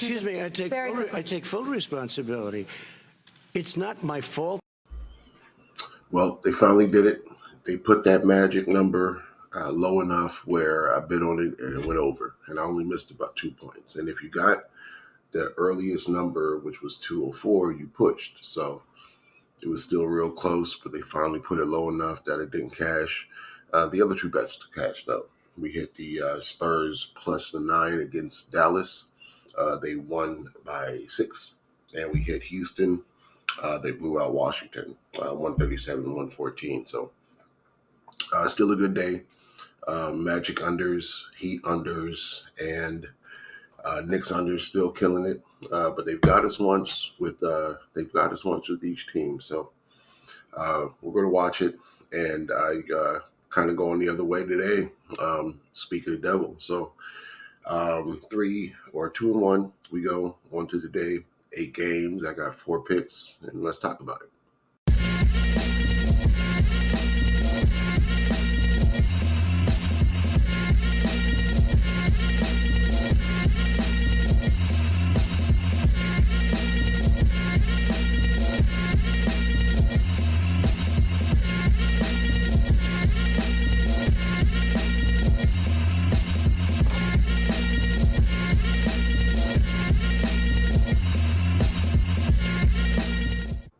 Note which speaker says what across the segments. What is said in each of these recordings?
Speaker 1: excuse me, I take full responsibility. It's not my fault.
Speaker 2: Well, they finally did it. They put that magic number low enough where I bid on it and it went over. And I only missed about 2 points. And if you got the earliest number, which was 204, you pushed. So it was still real close, but they finally put it low enough that it didn't cash. The other 2 bets cashed, though. We hit the Spurs plus the 9 against Dallas. They won by 6. And we hit Houston. They blew out Washington, 137-114. So still a good day. Magic unders, Heat unders, and Knicks unders still killing it. But they've got us once with each team. So we're going to watch it. And I kind of going the other way today. Speak of the devil. So 2-1. We go on to today. 8 games. I got 4 picks, and let's talk about it.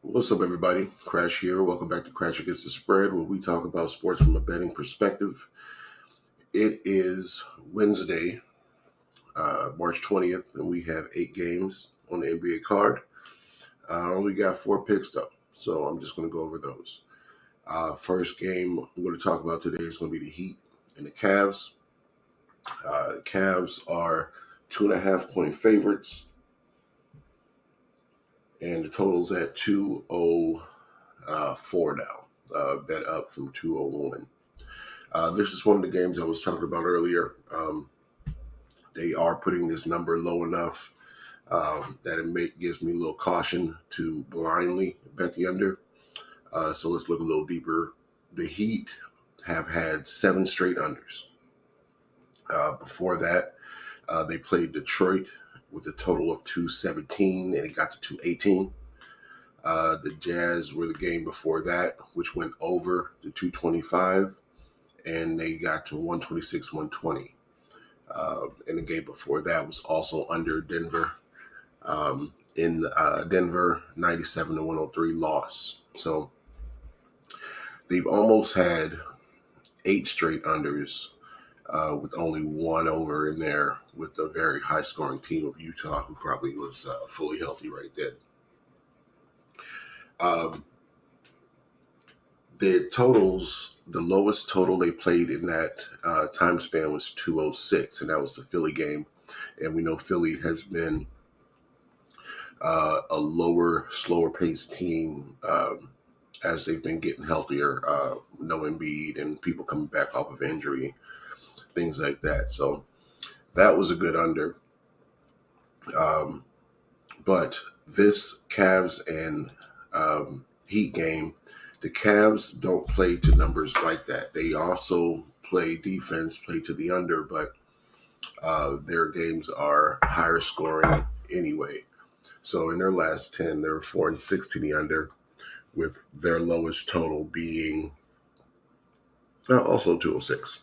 Speaker 2: What's up, everybody? Crash here. Welcome back to Crash Against the Spread, where we talk about sports from a betting perspective. It is Wednesday, March 20th, and we have 8 games on the NBA card. I only got 4 picks, though, so I'm just going to go over those. First game I'm going to talk about today is going to be the Heat and the Cavs. The Cavs are 2.5-point favorites. And the total's at 204 now, bet up from 201. This is one of the games I was talking about earlier. They are putting this number low enough that it gives me a little caution to blindly bet the under. So let's look a little deeper. The Heat have had 7 straight unders. Before that, they played Detroit with a total of 217, and it got to 218. The Jazz were the game before that, which went over to 225, and they got to 126, 120. And the game before that was also under Denver. In Denver, 97-103 loss. So they've almost had 8 straight unders. With only 1 over in there with a very high-scoring team of Utah, who probably was fully healthy right then. The totals, the lowest total they played in that time span was 206, and that was the Philly game. And we know Philly has been a lower, slower-paced team as they've been getting healthier. No Embiid and people coming back off of injury. Things like that. So that was a good under. But this Cavs and Heat game, the Cavs don't play to numbers like that. They also play defense, play to the under, but their games are higher scoring anyway. So in their last 10, they're 4-6 to the under, with their lowest total being also 206.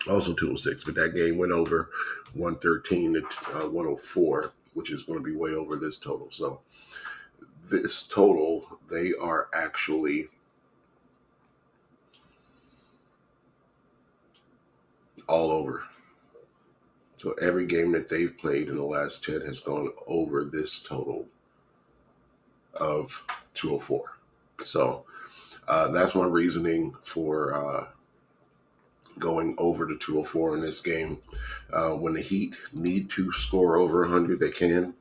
Speaker 2: Also 206, but that game went over 113 to 104, which is going to be way over this total. So this total, they are actually all over. So every game that they've played in the last 10 has gone over this total of 204. So that's my reasoning for going over to 204 in this game. When the Heat need to score over 100, they can.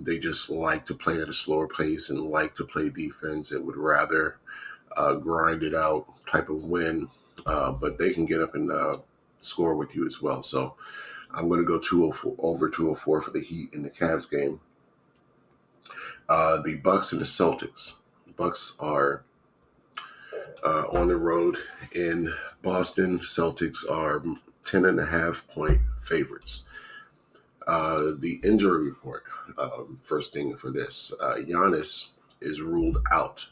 Speaker 2: They just like to play at a slower pace and like to play defense and would rather grind it out type of win. But they can get up and score with you as well. So I'm going to go 204 over 204 for the Heat in the Cavs game. The Bucks and the Celtics. The Bucks are on the road in Boston. Celtics are 10.5-point favorites. The injury report. First thing for this, Giannis is ruled out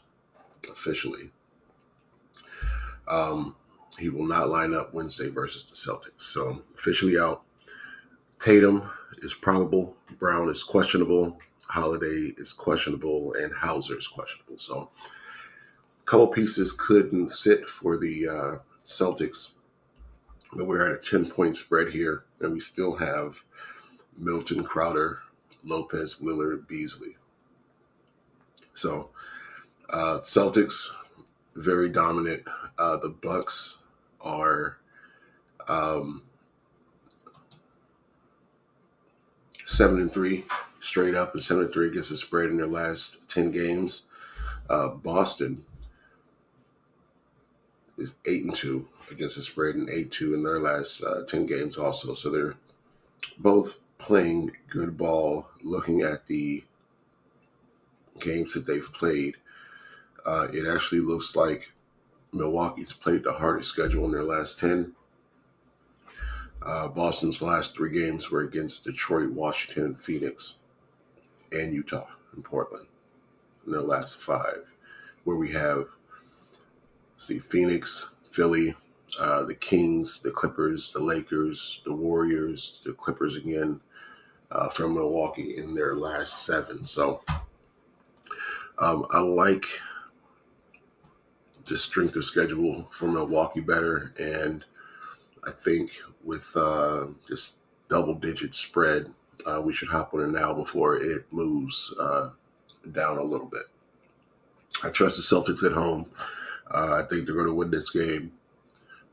Speaker 2: officially. He will not line up Wednesday versus the Celtics. So officially out. Tatum is probable. Brown is questionable. Holiday is questionable, and Hauser is questionable. So a couple pieces couldn't sit for the Celtics, but we're at a 10-point spread here, and we still have Milton, Crowder, Lopez, Lillard, Beasley. So Celtics, very dominant. The Bucks are 7-3 straight up, and 7-3 against the spread in their last 10 games. Boston is 8-2 against the spread and 8-2 in their last 10 games also. So they're both playing good ball. Looking at the games that they've played, it actually looks like Milwaukee's played the hardest schedule in their last 10. Boston's last 3 games were against Detroit, Washington, and Phoenix, and Utah and Portland in their last 5, where we have Phoenix, Philly, the Kings, the Clippers, the Lakers, the Warriors, the Clippers again, from Milwaukee in their last 7. So I like the strength of schedule for Milwaukee better, and I think with this double-digit spread, we should hop on it now before it moves down a little bit. I trust the Celtics at home. I think they're going to win this game,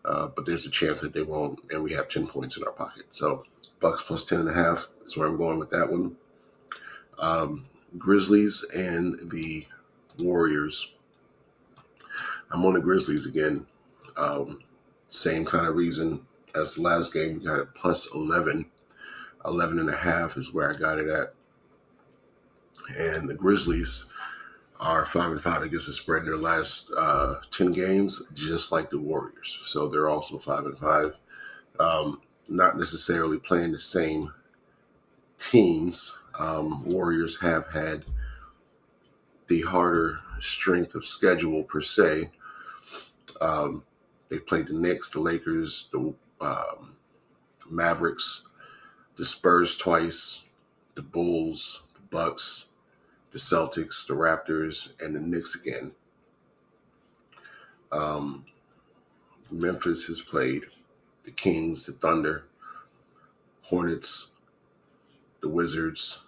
Speaker 2: but there's a chance that they won't, and we have 10 points in our pocket. So Bucks plus 10.5 is where I'm going with that one. Grizzlies and the Warriors. I'm on the Grizzlies again. Same kind of reason as the last game. We got it plus 11. 11.5 is where I got it at. And the Grizzlies are 5-5 against the spread in their last 10 games, just like the Warriors. So they're also 5-5. Not necessarily playing the same teams. Warriors have had the harder strength of schedule per se. They played the Knicks, the Lakers, the Mavericks, the Spurs twice, the Bulls, the Bucks, the Celtics, the Raptors, and the Knicks again. Memphis has played the Kings, the Thunder, Hornets, the Wizards,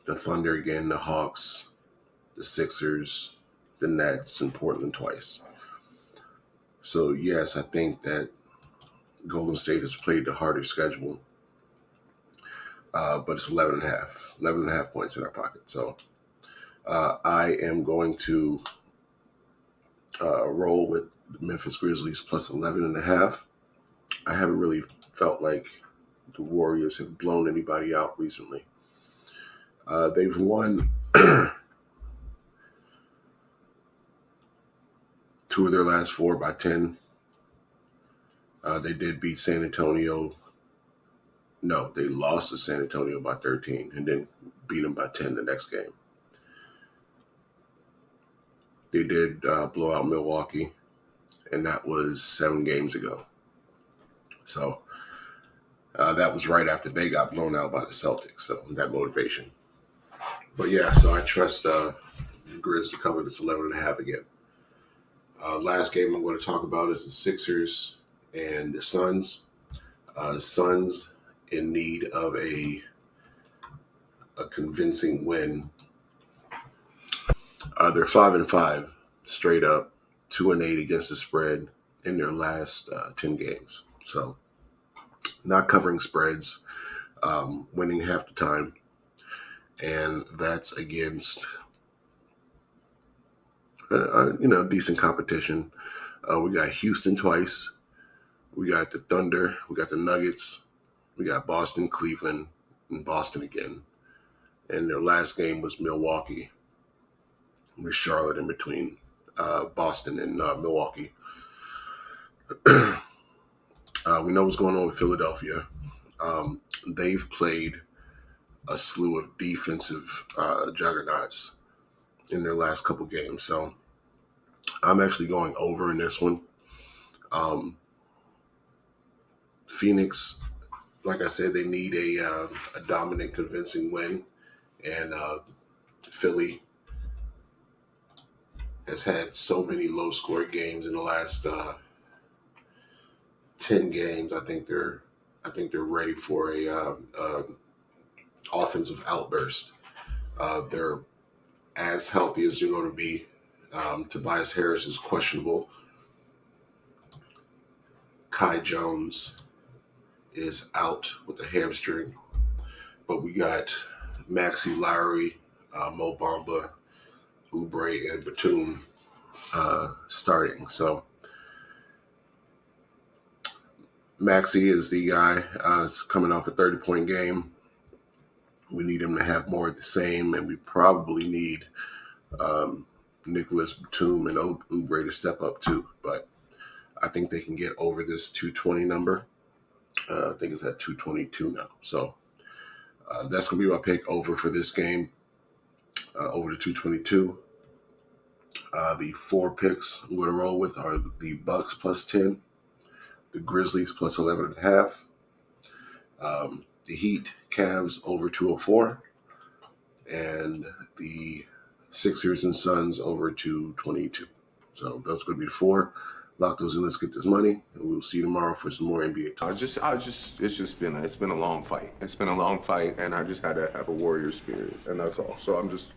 Speaker 2: the Thunder again, the Hawks, the Sixers, the Nets, and Portland twice. So, yes, I think that Golden State has played the harder schedule, but it's 11.5. 11.5 points in our pocket. So I am going to roll with the Memphis Grizzlies plus 11.5. I haven't really felt like the Warriors have blown anybody out recently. They've won 2 of their last 4 by 10. They did beat San Antonio. No, they lost to San Antonio by 13 and then beat them by 10 the next game. They did blow out Milwaukee, and that was 7 games ago. So that was right after they got blown out by the Celtics. So that motivation. But yeah, so I trust Grizz to cover this 11.5 again. Last game I'm going to talk about is the Sixers and the Suns. Suns in need of a convincing win. They're 5-5 straight up, 2-8 against the spread in their last 10 games. So not covering spreads, winning half the time, and that's against decent competition. We got Houston twice. We got the Thunder. We got the Nuggets. We got Boston, Cleveland, and Boston again. And their last game was Milwaukee, with Charlotte in between Boston and Milwaukee. We know what's going on with Philadelphia. They've played a slew of defensive juggernauts in their last couple games. So I'm actually going over in this one. Phoenix, like I said, they need a dominant, convincing win, and Philly has had so many low-scoring games in the last 10 games. I think they're ready for a offensive outburst. They're as healthy as they're going to be. Tobias Harris is questionable. Kai Jones is out with a hamstring. But we got Maxey, Lowry, Mo Bamba, Oubre, and Batum starting. So Maxey is the guy coming off a 30-point game. We need him to have more of the same, and we probably need Nicholas Batum and Oubre to step up too. But I think they can get over this 220 number. I think it's at 222 now. So that's going to be my pick over for this game, over to 222. The 4 picks I'm going to roll with are the Bucks plus 10, the Grizzlies plus 11.5, the Heat, Cavs over 204, and the Sixers and Suns over 222. So those are going to be the 4. Lock those in. Let's get this money, and we'll see you tomorrow for some more NBA talk.
Speaker 3: It's been a long fight. It's been a long fight, and I just had to have a warrior spirit, and that's all. So I'm just